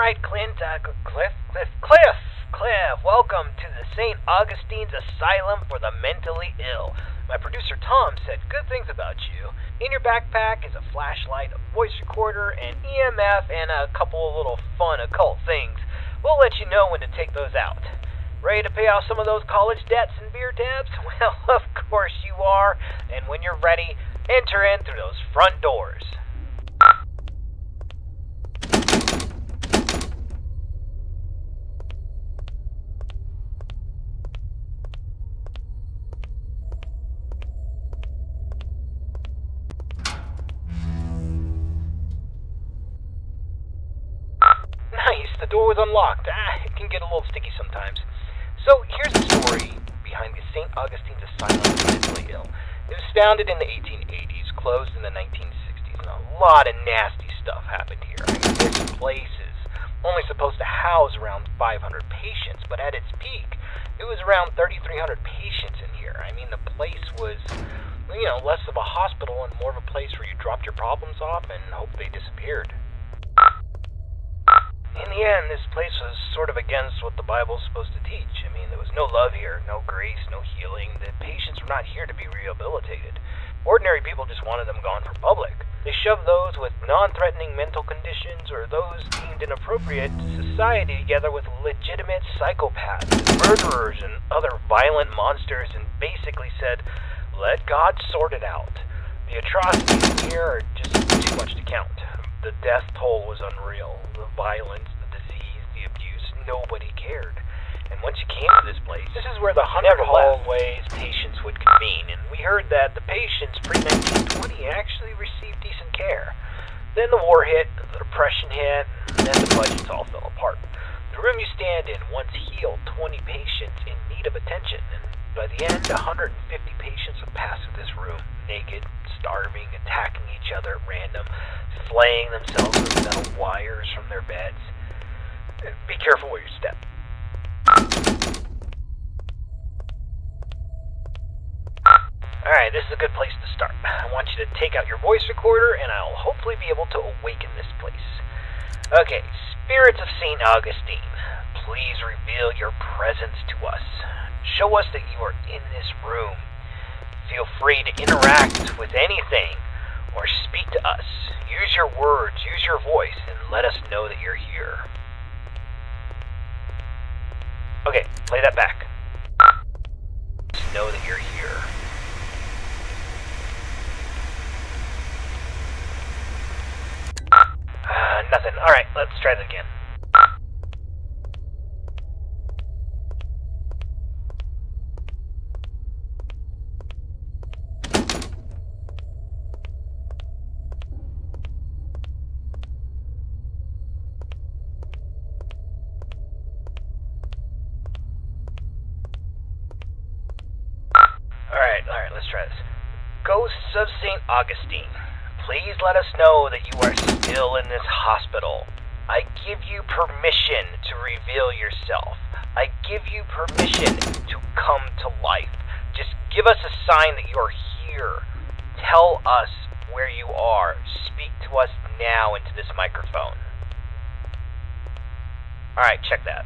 right, Clint. Cliff, welcome to the St. Augustine's Asylum for the Mentally Ill. My producer Tom said good things about you. In your backpack is a flashlight, a voice recorder, an EMF, and a couple of little fun occult things. We'll let you know when to take those out. Ready to pay off some of those college debts and beer tabs? Well, of course you are. And when you're ready, enter in through those front doors. Nice, the door was unlocked. It can get a little sticky sometimes. So here's the story behind the St. Augustine's Asylum for the Mentally Ill. It was founded in the 1880s, closed in the 1960s, and a lot of nasty stuff happened here. I mean, this place is only supposed to house around 500 patients, but at its peak, it was around 3,300 patients in here. I mean, the place was, less of a hospital and more of a place where you dropped your problems off and hoped they disappeared. In the end, this place was sort of against what the Bible's supposed to teach. I mean, there was no love here, no grace, no healing. The patients were not here to be rehabilitated. Ordinary people just wanted them gone from public. They shoved those with non-threatening mental conditions or those deemed inappropriate to society together with legitimate psychopaths, murderers, and other violent monsters, and basically said, let God sort it out. The atrocities here are just too much to count. The death toll was unreal. The violence, the disease, the abuse, nobody cared. And once you came to this place, this is where the 100 hallways patients would convene, and we heard that the patients pre-1920 actually received decent care. Then the war hit, the depression hit, and then the budgets all fell apart. The room you stand in once healed 20 patients in need of attention, and by the end, 150 patients would pass through this room, naked, starving, attacking each other at random, slaying themselves with metal wires from their beds. Be careful where you step. Alright, this is a good place to start. I want you to take out your voice recorder, and I'll hopefully be able to awaken this place. Okay, spirits of St. Augustine, please reveal your presence to us. Show us that you are in this room. Feel free to interact with anything or speak to us. Use your words, use your voice, and let us know that you're here. Okay, play that back. Just know that you're here. Nothing. Alright, let's try that again. Alright, let's try this. Ghosts of St. Augustine, please let us know that you are still in this hospital. I give you permission to reveal yourself. I give you permission to come to life. Just give us a sign that you're here. Tell us where you are. Speak to us now into this microphone. Alright, check that.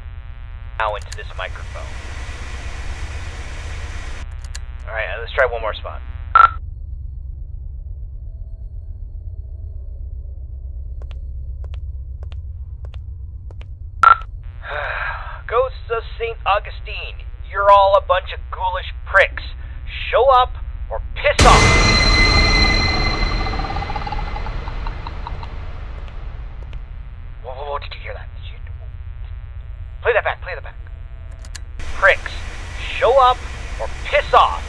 Now into this microphone. Alright, let's try one more spot. Ghosts of St. Augustine, you're all a bunch of ghoulish pricks. Show up or piss off! Whoa, did you hear that? Play that back. Pricks, show up or piss off!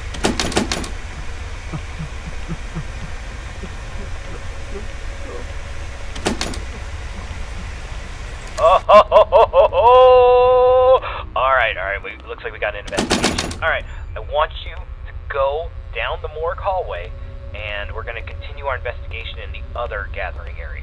Alright, looks like we got an investigation. Alright, I want you to go down the morgue hallway, and we're going to continue our investigation in the other gathering area.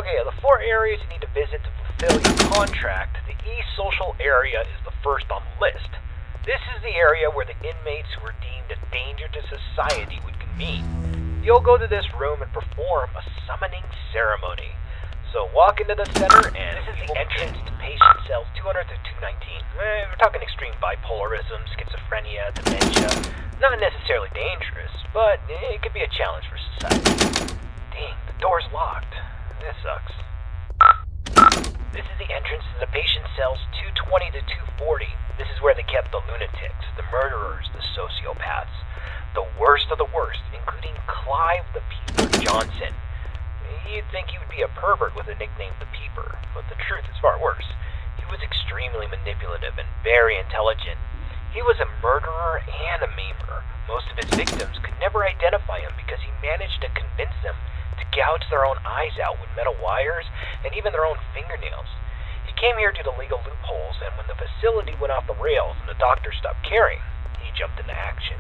Okay, of the 4 areas you need to visit to fulfill your contract, the East Social area is the first on the list. This is the area where the inmates who are deemed a danger to society would convene. You'll go to this room and perform a summoning ceremony. So walk into the center, and this is the entrance to patient cells 200 to 219. We're talking extreme bipolarism, schizophrenia, dementia. Not necessarily dangerous, but it could be a challenge for society. Dang, the door's locked. This sucks. This is the entrance to the patient cells 220 to 240. This is where they kept the lunatics, the murderers, the sociopaths. The worst of the worst, including Clive the Peeper Johnson. You'd think he would be a pervert with a nickname the Peeper, but the truth is far worse. He was extremely manipulative and very intelligent. He was a murderer and a maimer. Most of his victims could never identify him because he managed to convince them to gouge their own eyes out with metal wires and even their own fingernails. He came here due to legal loopholes, and when the facility went off the rails and the doctors stopped caring, he jumped into action.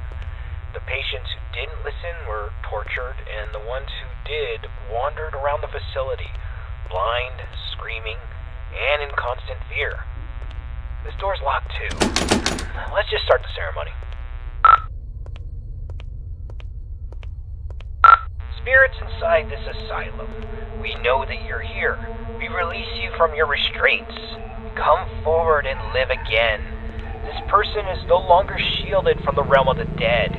The patients who didn't listen were tortured, and the ones who did wandered around the facility, blind, screaming, and in constant fear. This door's locked too. Let's just start the ceremony. Spirits inside this asylum, we know that you're here. We release you from your restraints. Come forward and live again. This person is no longer shielded from the realm of the dead.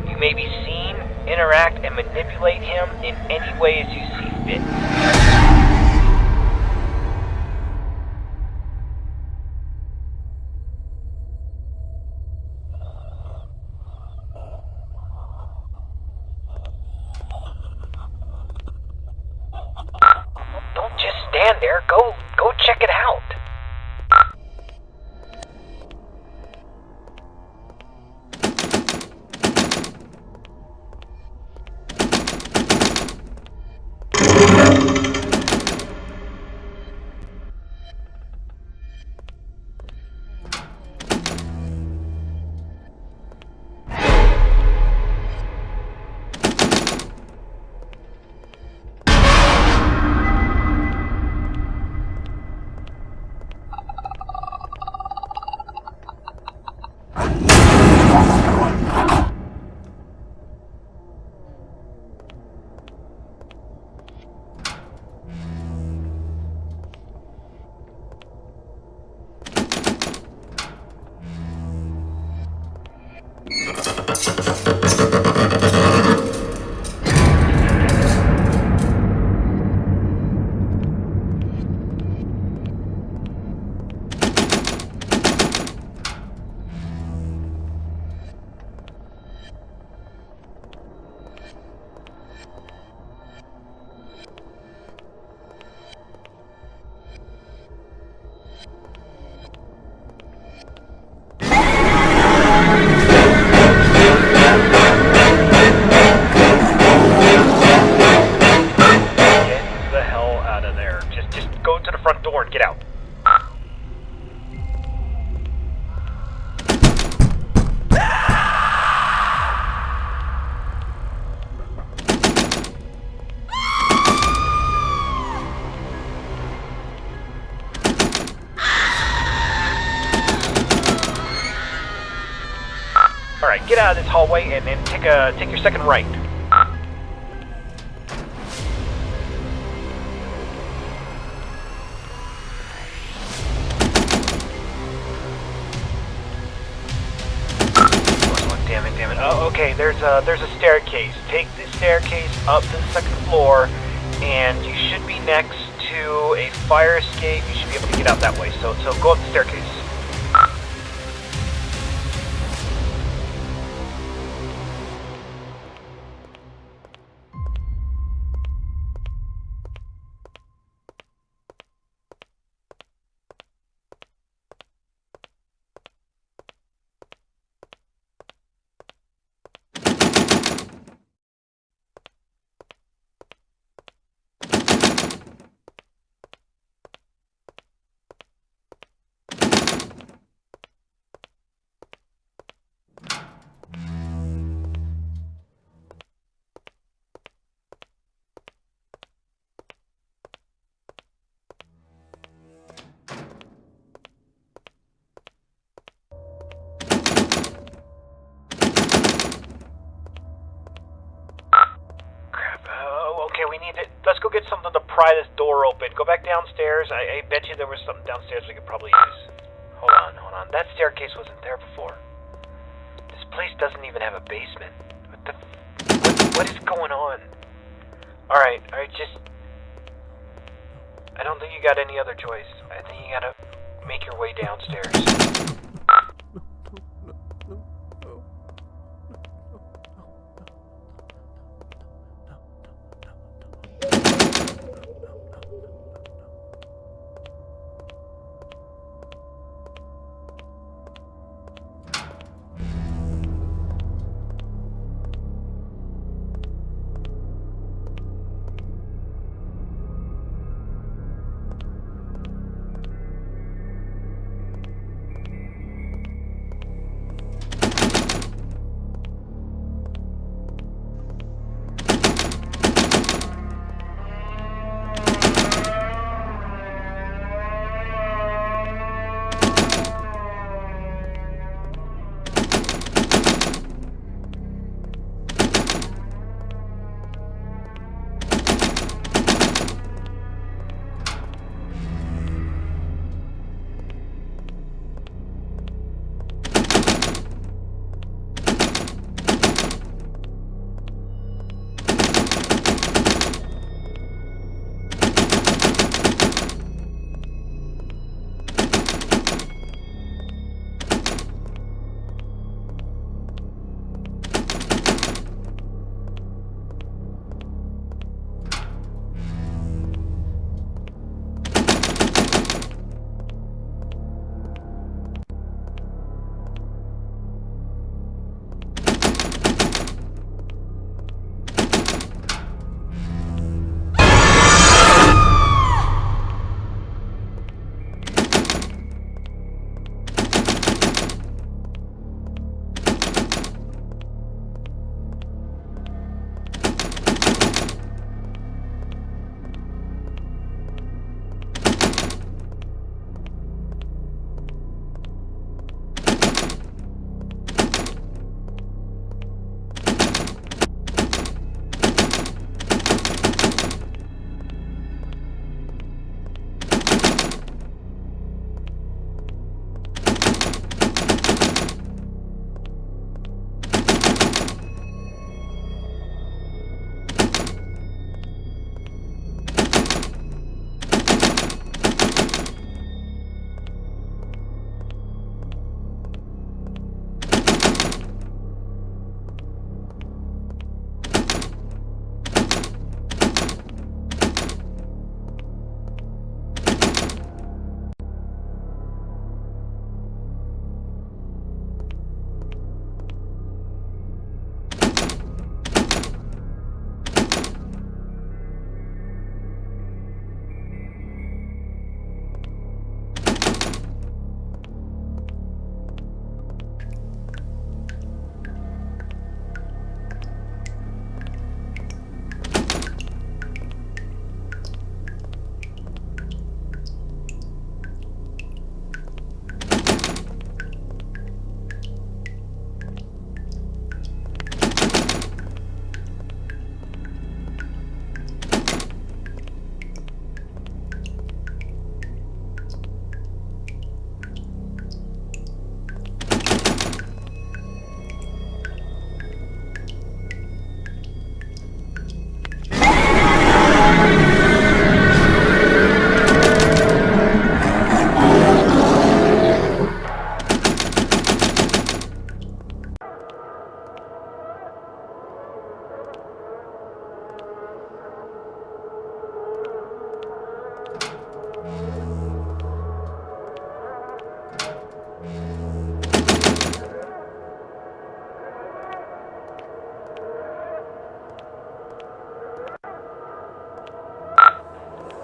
You may be seen, interact, and manipulate him in any way as you see fit. Don't just stand there. Go check it out. Get out. Alright, get out of this hallway and then take your second right. Damn it. Oh, okay, there's a staircase. Take the staircase up to the second floor, and you should be next to a fire escape. You should be able to get out that way. So go up the staircase. we need to... Let's go get something to pry this door open. Go back downstairs. I bet you there was something downstairs we could probably use. Hold on. That staircase wasn't there before. This place doesn't even have a basement. What is going on? Alright, just... I don't think you got any other choice. I think you gotta make your way downstairs.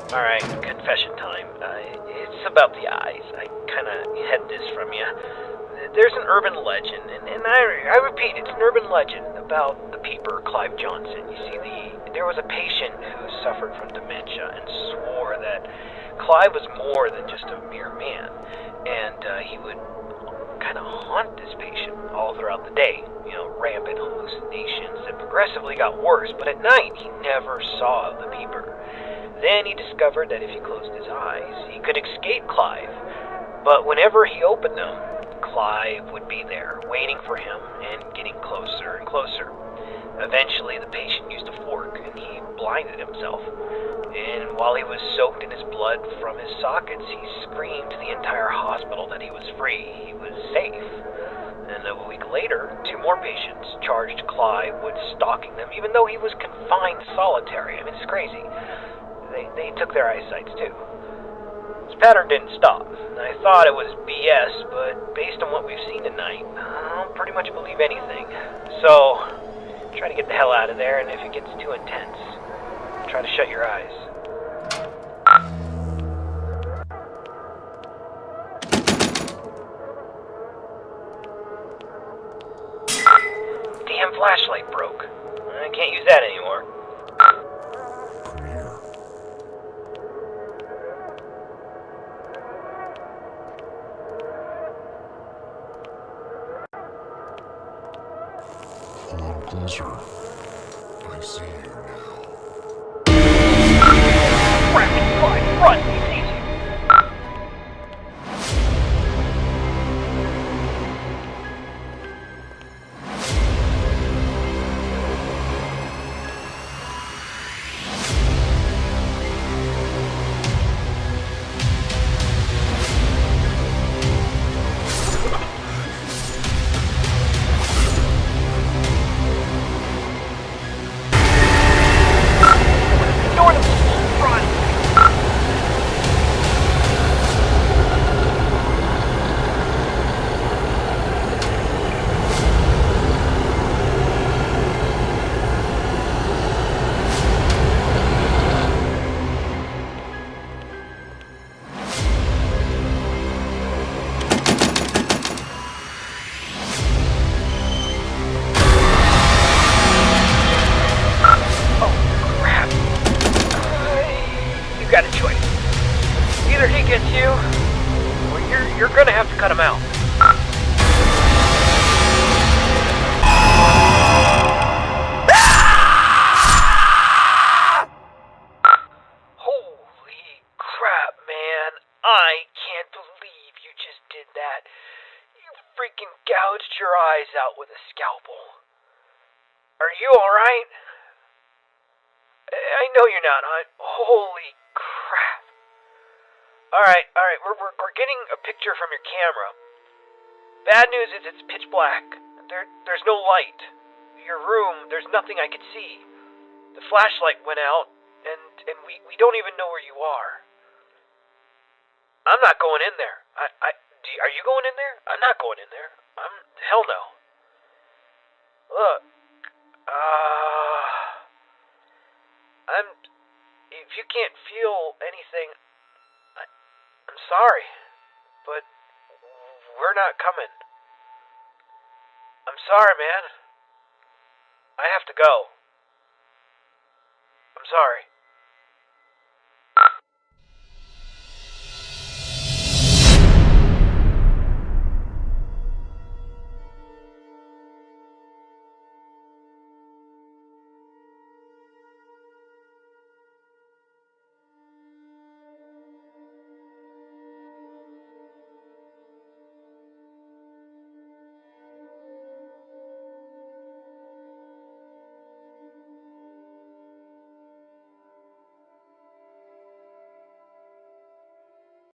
Alright, confession time. It's about the eyes. I kind of hid this from you. There's an urban legend, and I repeat, it's an urban legend about the peeper, Clive Johnson. You see, there was a patient who suffered from dementia and swore that Clive was more than just a mere man, and he would kind of haunt this patient all throughout the day. Rampant hallucinations that progressively got worse, but at night he never saw the peeper. Then he discovered that if he closed his eyes, he could escape Clive. But whenever he opened them, Clive would be there, waiting for him and getting closer and closer. Eventually, the patient used a fork and he blinded himself. And while he was soaked in his blood from his sockets, he screamed to the entire hospital that he was free, he was safe. And a week later, 2 more patients charged Clive with stalking them, even though he was confined solitary. I mean, it's crazy. They took their eyesights too. This pattern didn't stop. I thought it was BS, but based on what we've seen tonight, I'll pretty much believe anything. So, try to get the hell out of there, and if it gets too intense, try to shut your eyes. Damn flashlight broke. I can't use that anymore. A little closer. I see you now. Rapid flight, run! He sees you! Ignore them! Run! Crap. You got a choice. Either he gets you, or you're gonna have to cut him out. Holy crap, man. I can't believe you just did that. You freaking gouged your eyes out with a scalpel. Are you alright? I know you're not. Holy crap. Alright, we're getting a picture from your camera. Bad news is it's pitch black. There's no light. Your room, there's nothing I could see. The flashlight went out, and we don't even know where you are. I'm not going in there. Are you going in there? I'm not going in there. Hell no. Look, if you can't feel anything, I'm sorry, but we're not coming. I'm sorry, man. I have to go. I'm sorry.